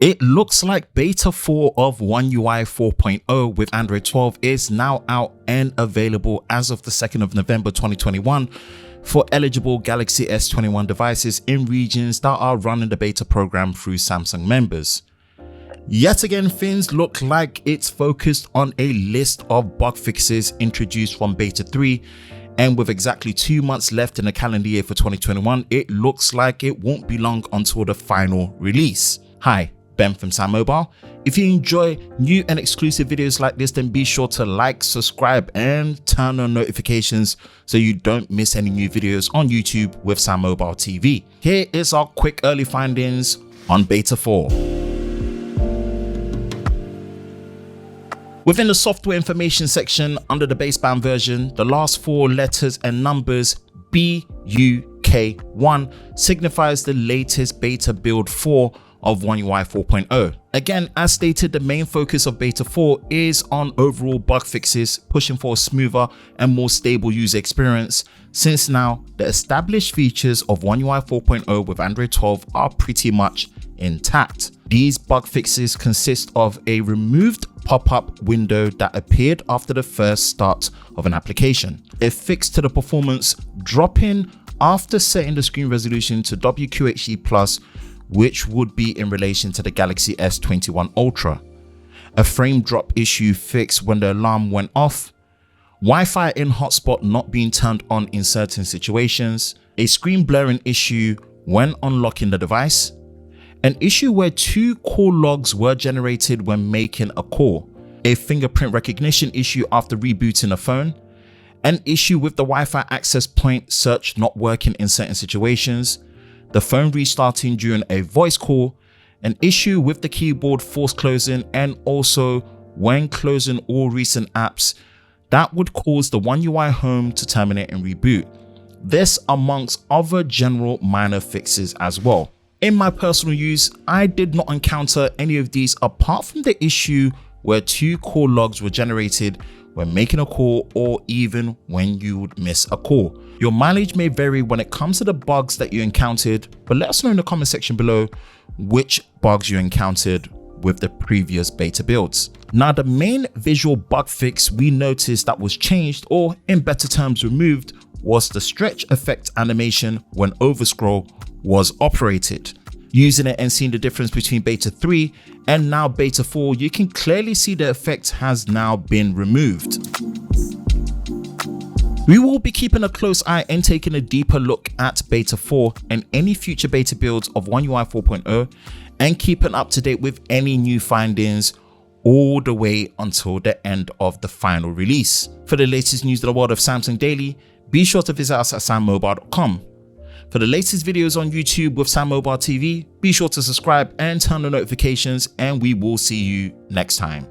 It looks like beta 4 of One UI 4.0 with Android 12 is now out and available as of the 2nd of November 2021 for eligible Galaxy S21 devices in regions that are running the beta program through Samsung members. Yet again, things look like it's focused on a list of bug fixes introduced from beta 3, and with exactly 2 months left in the calendar year for 2021, it looks like it won't be long until the final release. Hi, Ben from SamMobile. If you enjoy new and exclusive videos like this, then be sure to like, subscribe, and turn on notifications so you don't miss any new videos on YouTube with SamMobile TV. Here is our quick early findings on beta 4. Within the software information section under the baseband version, the last 4 letters and numbers BUK1 signifies the latest beta build 4 of One UI 4.0. Again, as stated, the main focus of beta 4 is on overall bug fixes, pushing for a smoother and more stable user experience, since now the established features of One UI 4.0 with Android 12 are pretty much intact. These bug fixes consist of a removed pop-up window that appeared after the first start of an application, a fix to the performance drop-in after setting the screen resolution to WQHD+, which would be in relation to the Galaxy S21 Ultra, a frame drop issue fixed when the alarm went off, Wi-Fi in hotspot not being turned on in certain situations, a screen blurring issue when unlocking the device, an issue where 2 call logs were generated when making a call, a fingerprint recognition issue after rebooting a phone, an issue with the Wi-Fi access point search not working in certain situations, the phone restarting during a voice call, an issue with the keyboard force closing, and also when closing all recent apps that would cause the One UI home to terminate and reboot. This amongst other general minor fixes as well. In my personal use, I did not encounter any of these apart from the issue where 2 call logs were generated when making a call or even when you would miss a call. Your mileage may vary when it comes to the bugs that you encountered, but let us know in the comment section below which bugs you encountered with the previous beta builds. Now, the main visual bug fix we noticed that was changed, or in better terms removed, was the stretch effect animation when overscroll was operated. Using it and seeing the difference between beta 3 and now beta 4, you can clearly see the effect has now been removed. We will be keeping a close eye and taking a deeper look at beta 4 and any future beta builds of One UI 4.0 and keeping up to date with any new findings all the way until the end of the final release. For the latest news in the world of Samsung Daily, be sure to visit us at sammobile.com. For the latest videos on YouTube with SamMobile TV, be sure to subscribe and turn on notifications, and we will see you next time.